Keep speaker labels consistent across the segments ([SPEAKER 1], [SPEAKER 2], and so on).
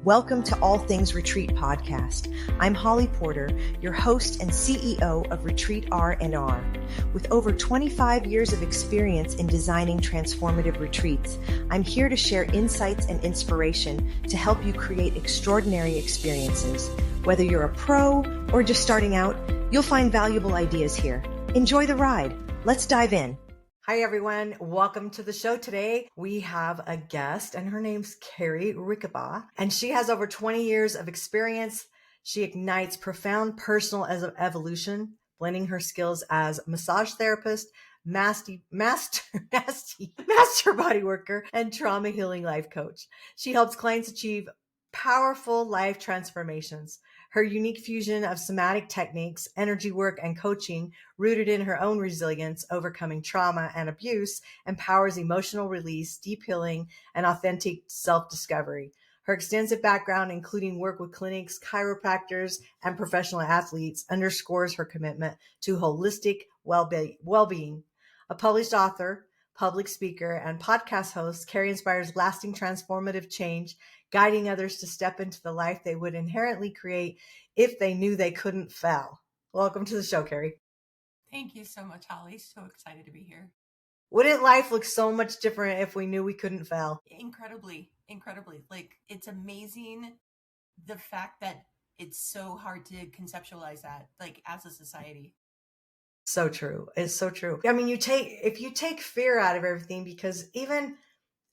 [SPEAKER 1] Welcome to All Things Retreat Podcast. I'm Holly Porter, your host and CEO of Retreat R&R. With over 25 years of experience in designing transformative retreats, I'm here to share insights and inspiration to help you create extraordinary experiences. Whether you're a pro or just starting out, you'll find valuable ideas here. Enjoy the ride. Let's dive in. Hi, everyone. Welcome to the show. Today, we have a guest, and her name's Cari Rickabaugh, and she has over 20 years of experience. She ignites profound personal evolution, blending her skills as massage therapist, master body worker, and trauma healing life coach. She helps clients achieve powerful life transformations. Her unique fusion of somatic techniques, energy work, and coaching, rooted in her own resilience, overcoming trauma and abuse, empowers emotional release, deep healing, and authentic self-discovery. Her extensive background, including work with clinics, chiropractors, and professional athletes, underscores her commitment to holistic well-being. A published author, public speaker, and podcast host, Cari inspires lasting transformative change, guiding others to step into the life they would inherently create if they knew they couldn't fail. Welcome to the show, Cari.
[SPEAKER 2] Thank you so much, Holly. So excited to be here.
[SPEAKER 1] Wouldn't life look so much different if we knew we couldn't fail?
[SPEAKER 2] Incredibly. Like, it's amazing the fact that it's so hard to conceptualize that, like, as a society.
[SPEAKER 1] So true. It's so true. I mean, if you take fear out of everything, because even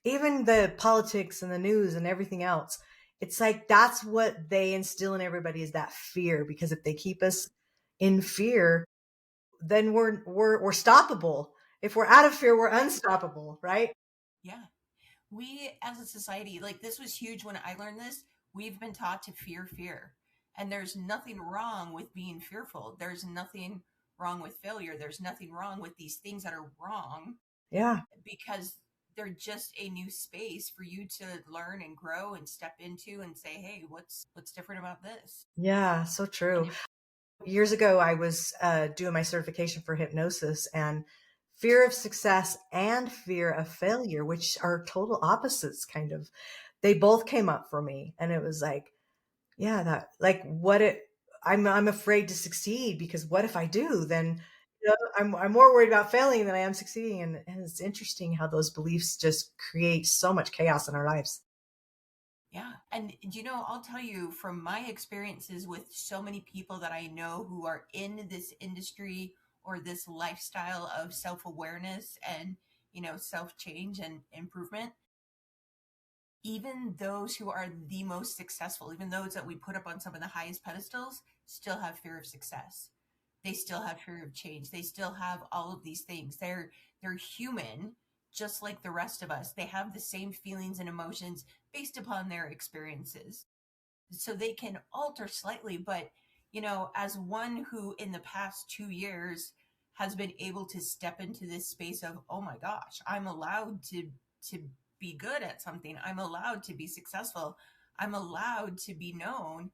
[SPEAKER 1] the politics and the news and everything else, it's like that's what they instill in everybody, is that fear. Because if they keep us in fear, then we're stoppable. If we're out of fear, we're unstoppable, right?
[SPEAKER 2] Yeah. We as a society, like, this was huge when I learned this. We've been taught to fear. And there's nothing wrong with being fearful. There's nothing wrong with failure. There's nothing wrong with these things that are wrong.
[SPEAKER 1] Yeah.
[SPEAKER 2] Because they're just a new space for you to learn and grow and step into and say, hey, what's different about this?
[SPEAKER 1] Yeah, so true. Years ago, I was doing my certification for hypnosis, and fear of success and fear of failure, which are total opposites, kind of, they both came up for me. And it was like, yeah, that, like, I'm afraid to succeed, because what if I do? Then I'm more worried about failing than I am succeeding. And it's interesting how those beliefs just create so much chaos in our lives.
[SPEAKER 2] Yeah. And, I'll tell you from my experiences with so many people that I know who are in this industry or this lifestyle of self-awareness and, self-change and improvement, even those who are the most successful, even those that we put up on some of the highest pedestals, still have fear of success. They still have fear of change. They still have all of these things. They're human, just like the rest of us. They have the same feelings and emotions based upon their experiences. So they can alter slightly, but, as one who in the past 2 years has been able to step into this space of, oh my gosh, I'm allowed to be good at something. I'm allowed to be successful. I'm allowed to be known.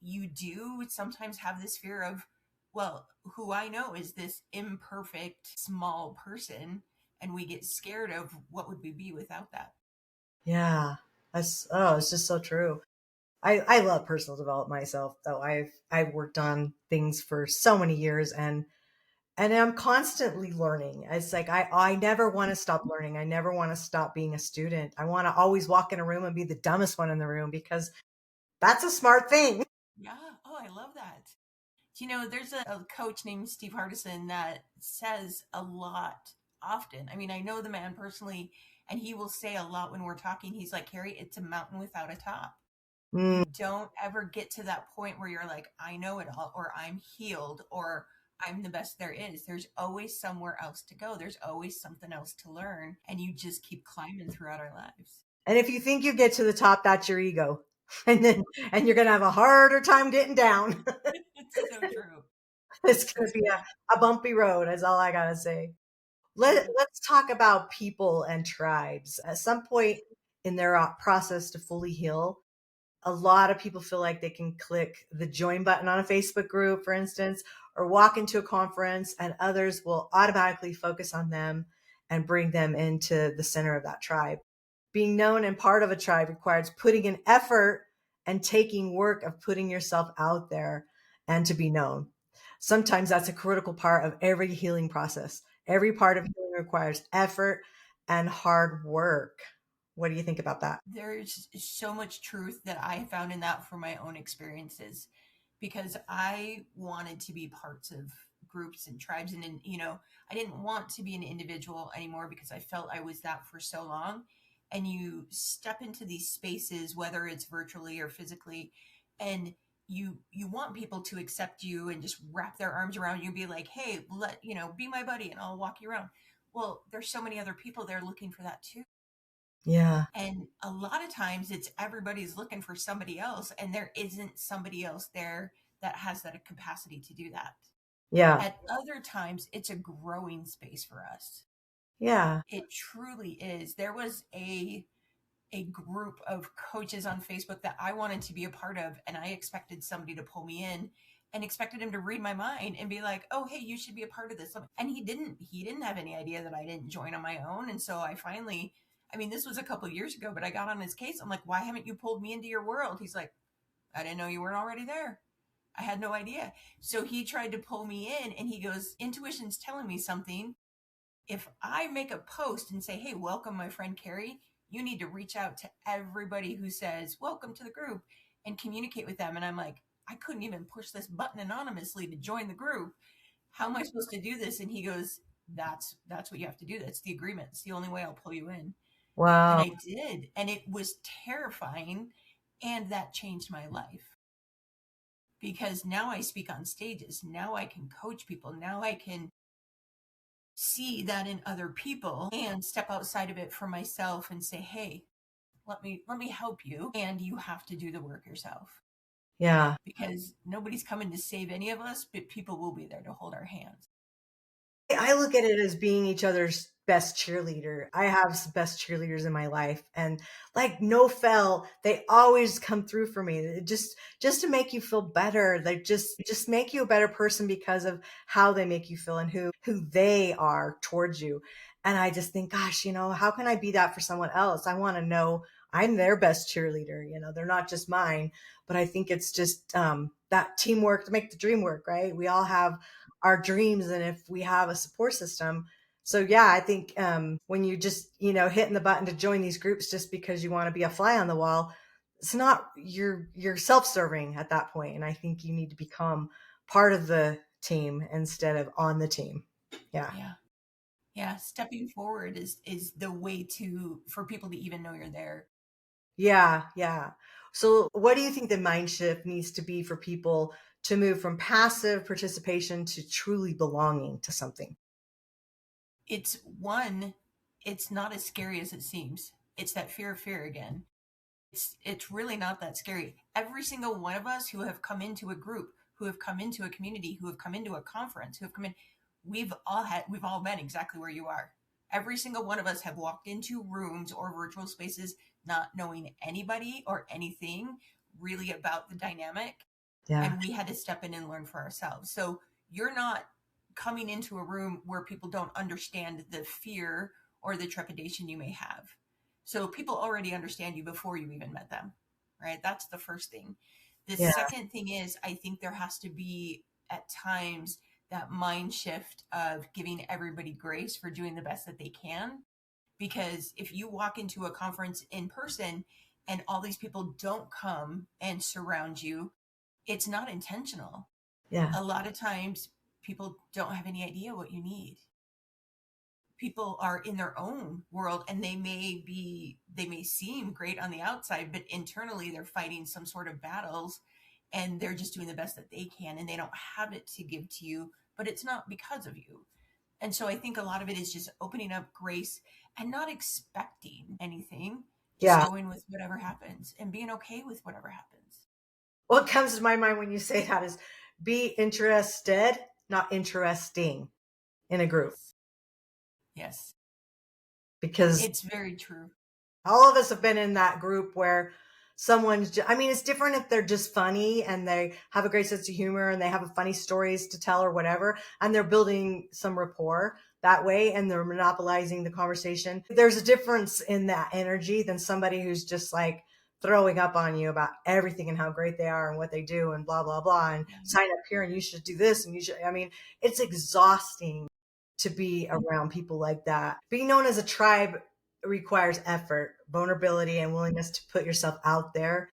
[SPEAKER 2] You do sometimes have this fear of, well, who I know is this imperfect, small person, and we get scared of what would we be without that.
[SPEAKER 1] Yeah, it's just so true. I love personal development myself, though. I've worked on things for so many years, and I'm constantly learning. It's like I never want to stop learning. I never want to stop being a student. I want to always walk in a room and be the dumbest one in the room, because that's a smart thing.
[SPEAKER 2] Yeah. Oh, I love that. There's a coach named Steve Hardison that says a lot often. I mean, I know the man personally, and he will say a lot when we're talking. He's like, Cari, it's a mountain without a top. You don't ever get to that point where you're like, I know it all, or I'm healed, or I'm the best there is. There's always somewhere else to go. There's always something else to learn. And you just keep climbing throughout our lives.
[SPEAKER 1] And if you think you get to the top, that's your ego. And you're going to have a harder time getting down.
[SPEAKER 2] It's so true.
[SPEAKER 1] It's going to be a bumpy road, is all I got to say. Let's talk about people and tribes. At some point in their process to fully heal, a lot of people feel like they can click the join button on a Facebook group, for instance, or walk into a conference, and others will automatically focus on them and bring them into the center of that tribe. Being known and part of a tribe requires putting in effort and taking work of putting yourself out there and to be known. Sometimes that's a critical part of every healing process. Every part of healing requires effort and hard work. What do you think about that?
[SPEAKER 2] There's so much truth that I found in that from my own experiences, because I wanted to be parts of groups and tribes, and I didn't want to be an individual anymore because I felt I was that for so long. And you step into these spaces, whether it's virtually or physically, and you want people to accept you and just wrap their arms around you and be like, hey, be my buddy and I'll walk you around. Well, there's so many other people there looking for that too.
[SPEAKER 1] Yeah.
[SPEAKER 2] And a lot of times it's everybody's looking for somebody else, and there isn't somebody else there that has that capacity to do that.
[SPEAKER 1] Yeah.
[SPEAKER 2] At other times, it's a growing space for us.
[SPEAKER 1] Yeah.
[SPEAKER 2] It truly is. There was a group of coaches on Facebook that I wanted to be a part of, and I expected somebody to pull me in and expected him to read my mind and be like, "Oh, hey, you should be a part of this." And he didn't. He didn't have any idea that I didn't join on my own. And so I finally, I mean, this was a couple of years ago, but I got on his case. I'm like, "Why haven't you pulled me into your world?" He's like, "I didn't know you weren't already there. I had no idea." So he tried to pull me in, and he goes, "Intuition's telling me something. If I make a post and say, hey, welcome my friend Cari, you need to reach out to everybody who says, welcome to the group, and communicate with them." And I'm like, I couldn't even push this button anonymously to join the group. How am I supposed to do this? And he goes, that's what you have to do. That's the agreement. It's the only way I'll pull you in. And
[SPEAKER 1] Wow.
[SPEAKER 2] I did. And it was terrifying. And that changed my life, because now I speak on stages. Now I can coach people. Now I can see that in other people and step outside of it for myself and say, hey, let me help you, and you have to do the work yourself,
[SPEAKER 1] Yeah.
[SPEAKER 2] because nobody's coming to save any of us, but people will be there to hold our hands.
[SPEAKER 1] I look at it as being each other's best cheerleader. I have some best cheerleaders in my life, and like no fail, they always come through for me. Just to make you feel better. They just make you a better person because of how they make you feel and who they are towards you. And I just think, gosh, how can I be that for someone else? I want to know I'm their best cheerleader. They're not just mine, but I think it's just that teamwork to make the dream work, right? We all have our dreams, and if we have a support system. So yeah, I think when you just hitting the button to join these groups just because you want to be a fly on the wall, it's not, you're self-serving at that point. And I think you need to become part of the team instead of on the team. Yeah.
[SPEAKER 2] Yeah. Yeah, stepping forward is the way to for people to even know you're there.
[SPEAKER 1] Yeah. Yeah. So what do you think the mind shift needs to be for people to move from passive participation to truly belonging to something?
[SPEAKER 2] It's it's not as scary as it seems. It's that fear again. It's really not that scary. Every single one of us who have come into a group, who have come into a community, who have come into a conference, who have come in, we've all been exactly where you are. Every single one of us have walked into rooms or virtual spaces not knowing anybody or anything really about the dynamic,
[SPEAKER 1] Yeah.
[SPEAKER 2] and we had to step in and learn for ourselves. So you're not coming into a room where people don't understand the fear or the trepidation you may have. So people already understand you before you even met them, right? That's the first thing. The
[SPEAKER 1] Yeah.
[SPEAKER 2] second thing is, I think there has to be at times that mind shift of giving everybody grace for doing the best that they can. Because if you walk into a conference in person and all these people don't come and surround you, it's not intentional.
[SPEAKER 1] Yeah.
[SPEAKER 2] A lot of times people don't have any idea what you need. People are in their own world, and they may seem great on the outside, but internally they're fighting some sort of battles, and they're just doing the best that they can, and they don't have it to give to you, but it's not because of you. And so I think a lot of it is just opening up grace and not expecting anything, just
[SPEAKER 1] Yeah.
[SPEAKER 2] going with whatever happens and being okay with whatever happens.
[SPEAKER 1] What comes to my mind when you say that is be interested, not interesting in a group,
[SPEAKER 2] Yes. Yes.
[SPEAKER 1] because
[SPEAKER 2] It's very true.
[SPEAKER 1] all of us have been in that group where I mean, it's different if they're just funny and they have a great sense of humor and they have funny stories to tell or whatever, and they're building some rapport that way and they're monopolizing the conversation. There's a difference in that energy than somebody who's just like throwing up on you about everything and how great they are and what they do and blah, blah, blah. And
[SPEAKER 2] Yeah.
[SPEAKER 1] sign up here and you should do this. And you should, I mean, it's exhausting to be around people like that. Being known as a tribe requires effort, vulnerability, and willingness to put yourself out there.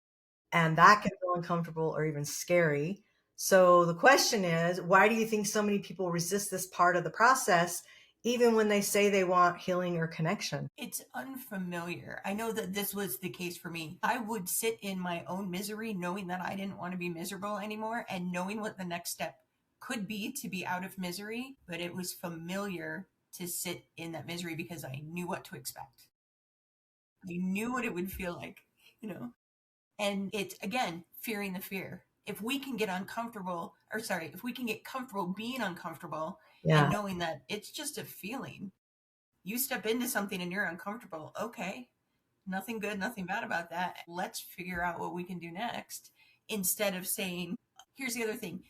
[SPEAKER 1] And that can feel uncomfortable or even scary. So the question is, why do you think so many people resist this part of the process, even when they say they want healing or connection?
[SPEAKER 2] It's unfamiliar. I know that this was the case for me. I would sit in my own misery knowing that I didn't want to be miserable anymore and knowing what the next step could be to be out of misery, but it was familiar to sit in that misery because I knew what to expect. I knew what it would feel like, you know? And it's, again, fearing the fear. If we can get uncomfortable, or sorry, if we can get comfortable being uncomfortable and
[SPEAKER 1] Yeah.
[SPEAKER 2] knowing that it's just a feeling, you step into something and you're uncomfortable. Okay, nothing good, nothing bad about that. Let's figure out what we can do next, instead of saying, here's the other thing.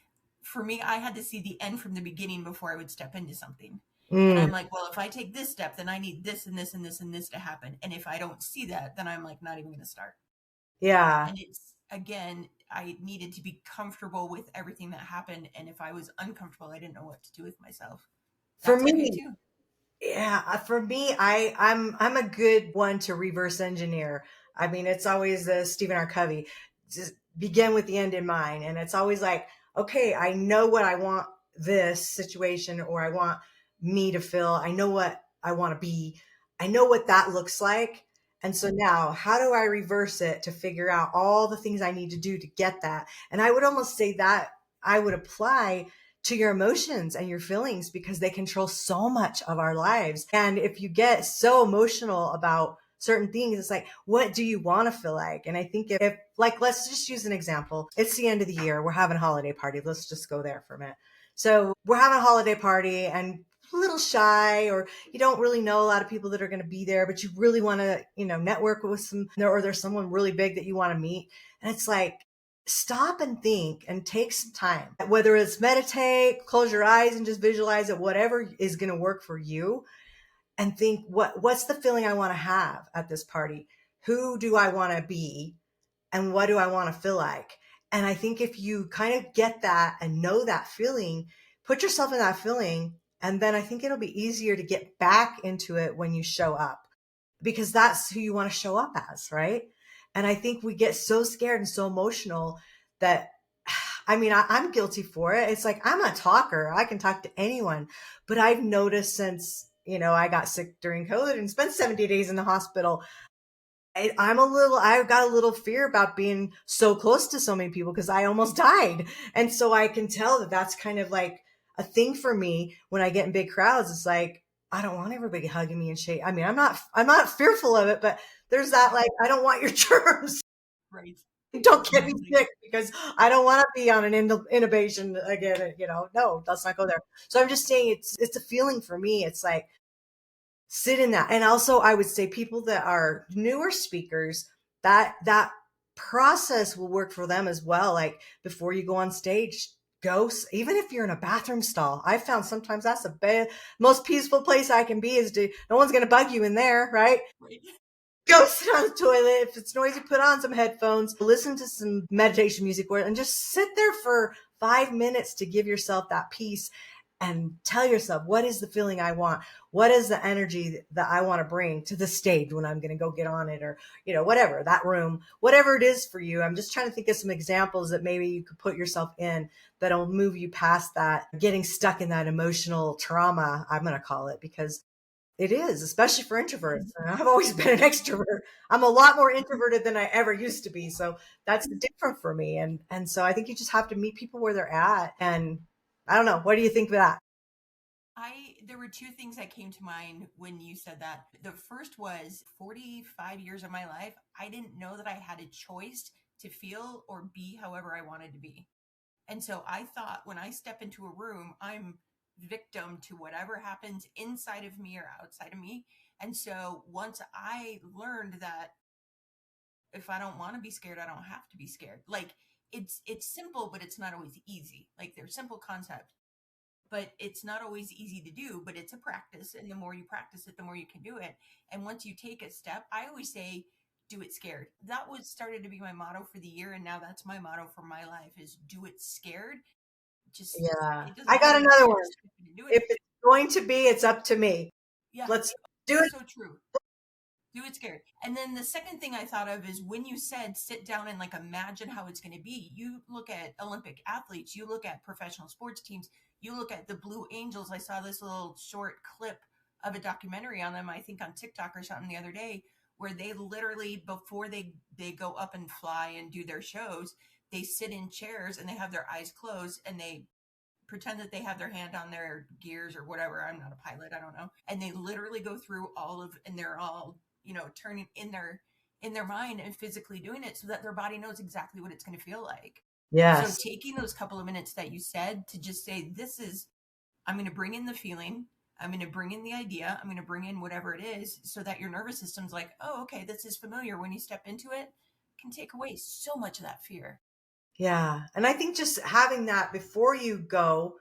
[SPEAKER 2] For me, I had to see the end from the beginning before I would step into something. And
[SPEAKER 1] Mm,
[SPEAKER 2] I'm like, well, if I take this step, then I need this and this and this and this to happen. And if I don't see that, then I'm like, not even going to start.
[SPEAKER 1] yeah.
[SPEAKER 2] And it's, again, I needed to be comfortable with everything that happened. And if I was uncomfortable, I didn't know what to do with myself.
[SPEAKER 1] For
[SPEAKER 2] That's okay
[SPEAKER 1] me,
[SPEAKER 2] too.
[SPEAKER 1] yeah, for me, I'm a good one to reverse engineer. I mean, it's always Stephen R. Covey, just begin with the end in mind, and it's always like, okay, I know what I want this situation, or I want me to feel. I know what I want to be. I know what that looks like, and so now, how do I reverse it to figure out all the things I need to do to get that? And I would almost say that I would apply to your emotions and your feelings because they control so much of our lives. And if you get so emotional about certain things, it's like, what do you want to feel like? And I think if like, let's just use an example. It's the end of the year. We're having a holiday party. Let's just go there for a minute. So we're having a holiday party and a little shy, or you don't really know a lot of people that are going to be there, but you really want to, network with some, or there's someone really big that you want to meet. And it's like, stop and think and take some time, whether it's meditate, close your eyes and just visualize it, whatever is going to work for you, and think, what's the feeling I want to have at this party? Who do I want to be? And what do I want to feel like? And I think if you kind of get that and know that feeling, put yourself in that feeling, and then I think it'll be easier to get back into it when you show up, because that's who you want to show up as, right? And I think we get so scared and so emotional that, I mean, I'm guilty for it. It's like, I'm a talker. I can talk to anyone. But I've noticed since, I got sick during COVID and spent 70 days in the hospital, I've got a little fear about being so close to so many people because I almost died. And so I can tell that that's kind of like a thing for me when I get in big crowds. It's like, I don't want everybody hugging me and shake. I mean, I'm not fearful of it, but there's that, like, I don't want your germs.
[SPEAKER 2] Right.
[SPEAKER 1] Don't get me
[SPEAKER 2] Absolutely.
[SPEAKER 1] sick because I don't want to be on an intubation again. No, let's not go there. So I'm just saying it's a feeling for me. It's like, sit in that. And also I would say people that are newer speakers, that process will work for them as well. Like before you go on stage, even if you're in a bathroom stall. I found sometimes that's the most peaceful place I can be, no one's going to bug you in there, right?
[SPEAKER 2] Right.
[SPEAKER 1] Go sit on the toilet. If it's noisy, put on some headphones, listen to some meditation music, and just sit there for 5 minutes to give yourself that peace and tell yourself, what is the feeling I want? What is the energy that I want to bring to the stage when I'm going to go get on it, or, whatever, that room, whatever it is for you. I'm just trying to think of some examples that maybe you could put yourself in that'll move you past that, getting stuck in that emotional trauma, I'm going to call it, because it is, especially for introverts. And I've always been an extrovert. I'm a lot more introverted than I ever used to be. So that's different for me. And so I think you just have to meet people where they're at. And I don't know. What do you think of that?
[SPEAKER 2] There were two things that came to mind when you said that. The first was 45 years of my life, I didn't know that I had a choice to feel or be however I wanted to be. And so I thought when I step into a room, I'm victim to whatever happens inside of me or outside of me. And so once I learned that if I don't want to be scared, I don't have to be scared. Like it's simple, but it's not always easy. Like they're simple concepts, but it's not always easy to do, but it's a practice. And the more you practice it, the more you can do it. And once you take a step, I always say, do it scared. That was started to be my motto for the year, and now that's my motto for my life is do it scared. Just
[SPEAKER 1] Yeah.
[SPEAKER 2] it doesn't
[SPEAKER 1] I got
[SPEAKER 2] matter.
[SPEAKER 1] another one.
[SPEAKER 2] Just do it.
[SPEAKER 1] If it's going to be, it's up to me.
[SPEAKER 2] Yeah,
[SPEAKER 1] Let's do it.
[SPEAKER 2] so true. Do it scared. And then the second thing I thought of is when you said sit down and like imagine how it's going to be. You look at Olympic athletes, you look at professional sports teams, you look at the Blue Angels. I saw this little short clip of a documentary on them, I think on TikTok or something the other day, where they literally before they go up and fly and do their shows, they sit in chairs and they have their eyes closed and they pretend that they have their hand on their gears or whatever. I'm not a pilot, I don't know. And they literally go through all of, and they're all, turning in their mind and physically doing it so that their body knows exactly what it's going to feel like. So
[SPEAKER 1] Yes.
[SPEAKER 2] taking those couple of minutes that you said to just say, I'm going to bring in the feeling, I'm going to bring in the idea, I'm going to bring in whatever it is so that your nervous system's like, oh, okay, this is familiar. When you step into it, can take away so much of that fear.
[SPEAKER 1] Yeah. And I think just having that before you go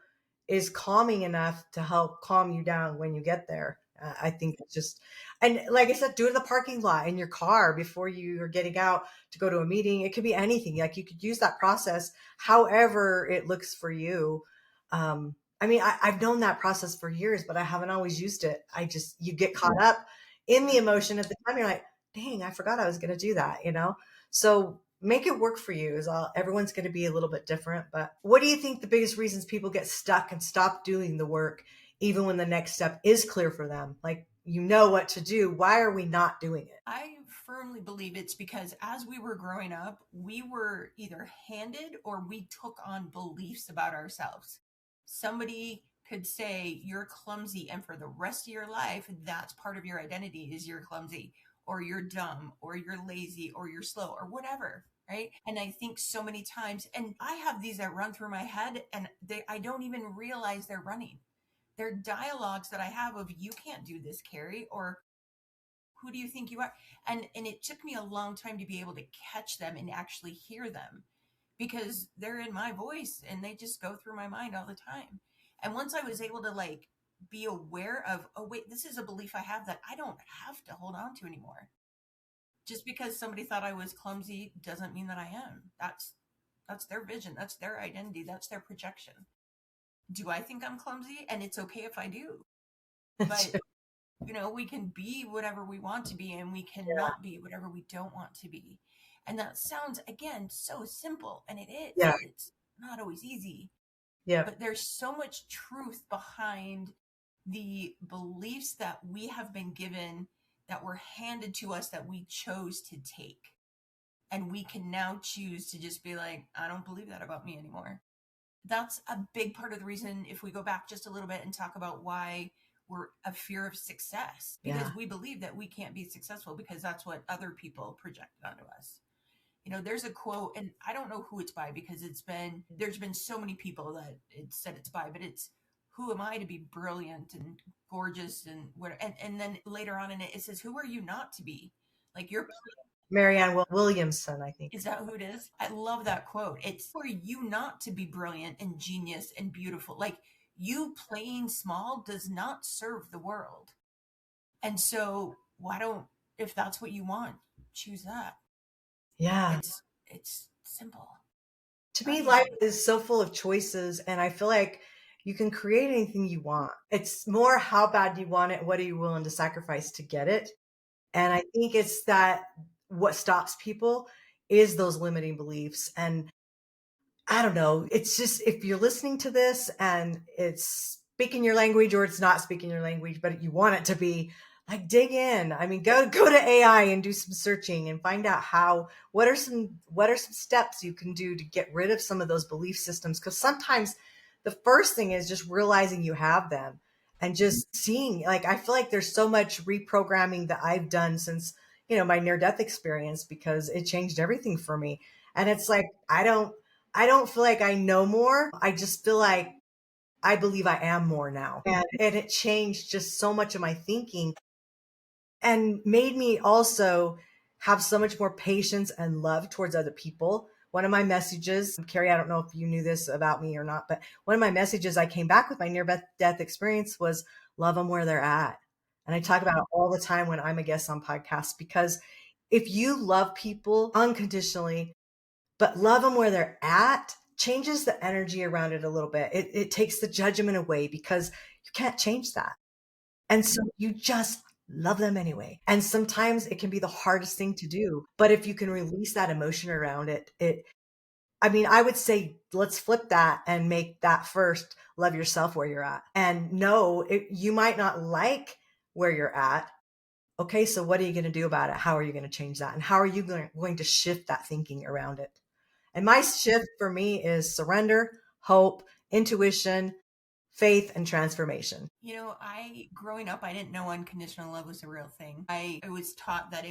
[SPEAKER 1] is calming enough to help calm you down when you get there. I think it's just, and like I said, do it in the parking lot in your car before you are getting out to go to a meeting. It could be anything. Like you could use that process however it looks for you. I mean, I've known that process for years, but I haven't always used it. You get caught up in the emotion at the time. You're like, dang, I forgot I was going to do that. So make it work for you is all. Everyone's going to be a little bit different, but what do you think the biggest reasons people get stuck and stop doing the work even when the next step is clear for them? Like, you know what to do. Why are we not doing it?
[SPEAKER 2] I firmly believe it's because as we were growing up, we were either handed or we took on beliefs about ourselves. Somebody could say you're clumsy, and for the rest of your life, that's part of your identity is you're clumsy or you're dumb or you're lazy or you're slow or whatever. Right. And I think so many times, and I have these that run through my head and I don't even realize they're running. They're dialogues that I have of you can't do this, Cari, or who do you think you are? And it took me a long time to be able to catch them and actually hear them because they're in my voice and they just go through my mind all the time. And once I was able to like be aware of, oh wait, this is a belief I have that I don't have to hold on to anymore. Just because somebody thought I was clumsy doesn't mean that I am. That's their vision, that's their identity, that's their projection. Do I think I'm clumsy? And it's okay if I do. But we can be whatever we want to be and we
[SPEAKER 1] Yeah.
[SPEAKER 2] cannot be whatever we don't want to be. And that sounds, again, so simple. And it is,
[SPEAKER 1] Yeah.
[SPEAKER 2] but it's not always easy.
[SPEAKER 1] Yeah.
[SPEAKER 2] But there's so much truth behind the beliefs that we have been given, that were handed to us, that we chose to take. And we can now choose to just be like, I don't believe that about me anymore. That's a big part of the reason, if we go back just a little bit and talk about why we're a fear of success, because
[SPEAKER 1] Yeah.
[SPEAKER 2] we believe that we can't be successful because that's what other people projected onto us. There's a quote, and I don't know who it's by because there's been so many people that it said it's by, but it's, who am I to be brilliant and gorgeous and what, and then later on in it, it says, who are you not to be? Like you're,
[SPEAKER 1] Marianne Williamson, I think.
[SPEAKER 2] is that who it is? I love that quote. It's for you not to be brilliant and genius and beautiful. Like you playing small does not serve the world. And so why don't, if that's what you want, choose that.
[SPEAKER 1] Yeah.
[SPEAKER 2] It's simple.
[SPEAKER 1] To
[SPEAKER 2] Not
[SPEAKER 1] me, life
[SPEAKER 2] easy.
[SPEAKER 1] is so full of choices, and I feel like you can create anything you want. It's more how bad you want it, what are you willing to sacrifice to get it? And I think it's that what stops people is those limiting beliefs. And I don't know. It's just if you're listening to this and it's speaking your language or it's not speaking your language, but you want it to be, like, dig in. I mean, go to AI and do some searching and find out what are some steps you can do to get rid of some of those belief systems. Because sometimes the first thing is just realizing you have them and just seeing, like, I feel like there's so much reprogramming that I've done since, my near death experience, because it changed everything for me. And it's like, I don't feel like I know more. I just feel like I believe I am more now. And it changed just so much of my thinking and made me also have so much more patience and love towards other people. One of my messages, Cari, I don't know if you knew this about me or not, but one of my messages I came back with my near death experience was love them where they're at. And I talk about it all the time when I'm a guest on podcasts because If you love people unconditionally, but love them where they're at, changes the energy around it a little bit. It takes the judgment away because you can't change that. And so you just love them anyway. And sometimes it can be the hardest thing to do. But if you can release that emotion around it, I would say let's flip that and make that first. Love yourself where you're at. And no, you might not like where you're at. Okay, so what are you going to do about it? How are you going to change that? And how are you going to shift that thinking around it? And my shift for me is surrender, hope, intuition, faith, and transformation.
[SPEAKER 2] Growing up, I didn't know unconditional love was a real thing. I was taught that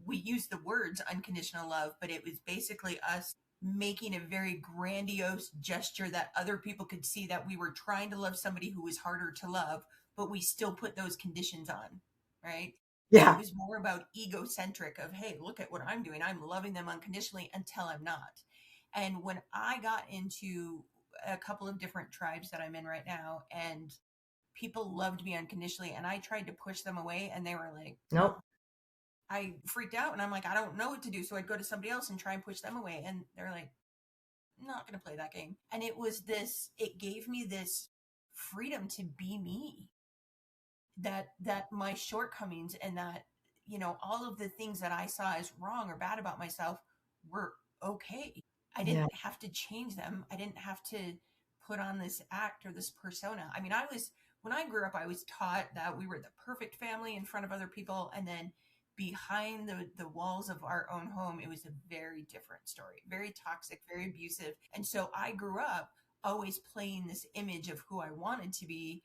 [SPEAKER 2] we used the words unconditional love, but it was basically us making a very grandiose gesture that other people could see that we were trying to love somebody who was harder to love, but we still put those conditions on, right?
[SPEAKER 1] Yeah.
[SPEAKER 2] It was more about egocentric of, hey, look at what I'm doing. I'm loving them unconditionally until I'm not. And when I got into a couple of different tribes that I'm in right now, and people loved me unconditionally, and I tried to push them away, and they were like,
[SPEAKER 1] nope.
[SPEAKER 2] I freaked out, and I'm like, I don't know what to do. So I'd go to somebody else and try and push them away. And they're like, I'm not going to play that game. And it gave me this freedom to be me. That my shortcomings and that, all of the things that I saw as wrong or bad about myself were okay. I didn't have to change them. I didn't have to put on this act or this persona. When I grew up, I was taught that we were the perfect family in front of other people. And then behind the walls of our own home, it was a very different story, very toxic, very abusive. And so I grew up always playing this image of who I wanted to be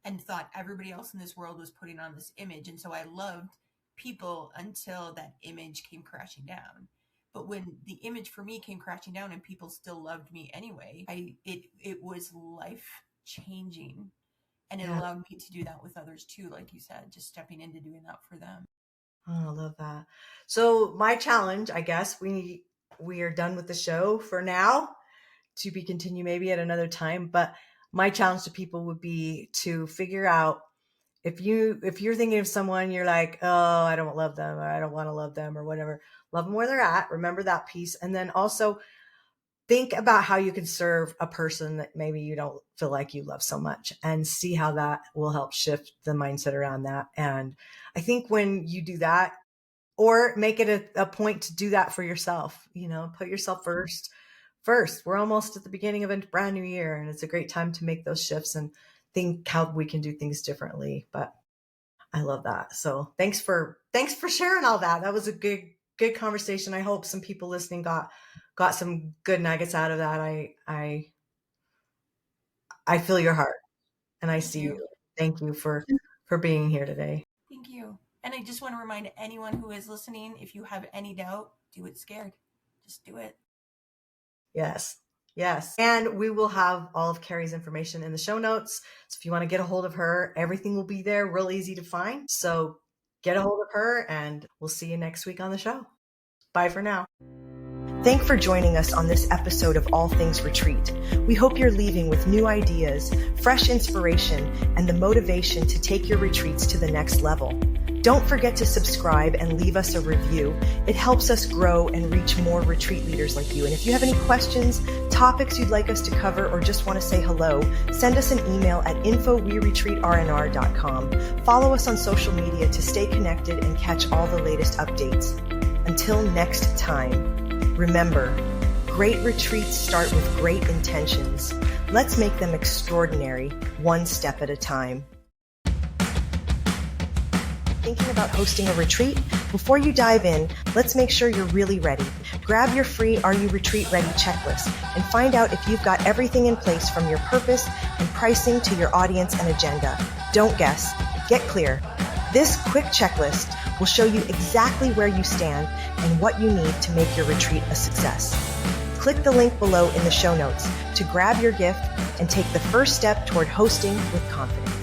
[SPEAKER 2] and thought everybody else in this world was putting on this image. And so I loved people until that image came crashing down. But when the image for me came crashing down and people still loved me anyway, it was life changing. And it allowed me to do that with others too, like you said, just stepping into doing that for them.
[SPEAKER 1] Oh, I love that. So my challenge, I guess we are done with the show for now, to be continued maybe at another time. But my challenge to people would be to figure out if you're thinking of someone, you're like, oh, I don't love them, or I don't want to love them, or whatever. Love them where they're at. Remember that piece. And then also think about how you can serve a person that maybe you don't feel like you love so much, and see how that will help shift the mindset around that. And I think when you do that, or make it a point to do that for yourself, put yourself first. We're almost at the beginning of a brand new year, and it's a great time to make those shifts and think how we can do things differently. But I love that. So thanks for sharing all that. That was a good conversation. I hope some people listening got some good nuggets out of that. I feel your heart, and I see you. Thank you for being here today.
[SPEAKER 2] Thank you. And I just want to remind anyone who is listening, if you have any doubt, do it scared. Just do it.
[SPEAKER 1] Yes. And we will have all of Cari's information in the show notes. So if you want to get a hold of her, everything will be there, real easy to find. So get a hold of her, and we'll see you next week on the show. Bye for now. Thanks for joining us on this episode of All Things Retreat. We hope you're leaving with new ideas, fresh inspiration, and the motivation to take your retreats to the next level. Don't forget to subscribe and leave us a review. It helps us grow and reach more retreat leaders like you. And if you have any questions, topics you'd like us to cover, or just want to say hello, send us an email at info@weretreatrnr.com. Follow us on social media to stay connected and catch all the latest updates. Until next time, remember, great retreats start with great intentions. Let's make them extraordinary, one step at a time. Thinking about hosting a retreat? Before you dive in, let's make sure you're really ready. Grab your free Are You Retreat Ready checklist and find out if you've got everything in place, from your purpose and pricing to your audience and agenda. Don't guess. Get clear. This quick checklist will show you exactly where you stand and what you need to make your retreat a success. Click the link below in the show notes to grab your gift and take the first step toward hosting with confidence.